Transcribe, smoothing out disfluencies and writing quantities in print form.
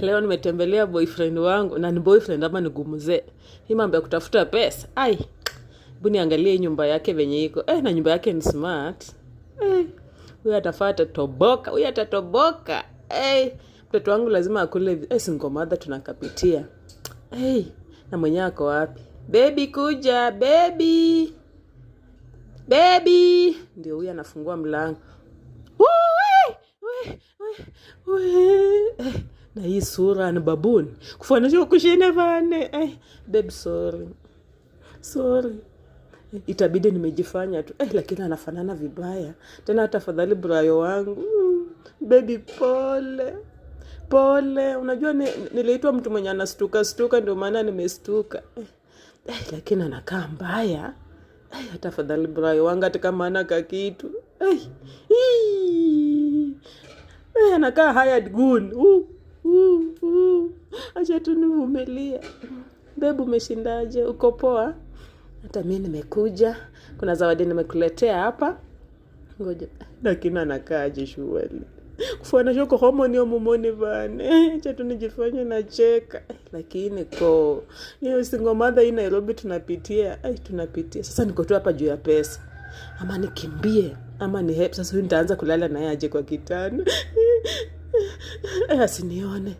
Leo nimetembelea boyfriend wangu, na ni boyfriend ama ni gumuzee. Hii mambo ya kutafuta pesa. Hebu niangalie nyumba yake venye iko. Na nyumba yake ni smart. Huyu atafata toboka, huyu atatoboka. Mtoto wangu lazima akule single mother tunakapitia. Na mwenye ako wapi? Baby kuja, baby. Baby. Ndio huyu anafungua mlango. Na hii sura ni babuni. Kufanisha kushine vane. Babe, sorry. Itabidi nimejifanya tu. Lakini anafanana vibaya. Tena hata afadhali brayo wangu. Baby, pole. Unajua niliitwa mtu mwenye anastuka ndio maana nimestuka. Lakini anakaa mbaya. Hata afadhali brayo wangu hata kama ana kakitu. Anakaa hired goon. Acha tu nivumilie. Babe, umeshindaje? Uko poa? Hata mimi nimekuja. Kuna zawadi nimekuletea hapa. Ngoja. Lakini anakaaje shwali? Kufanya shoko homoni au mumoni bane. Acha tu nijifanye nacheka. Lakini hiyo single mother hii Nairobi tunapitia. Tunapitia. Sasa niko tu hapa juu ya pesa. Ama nikimbie, ama sasa nitaanza kulala naye aje kwa kitanda. Asinione.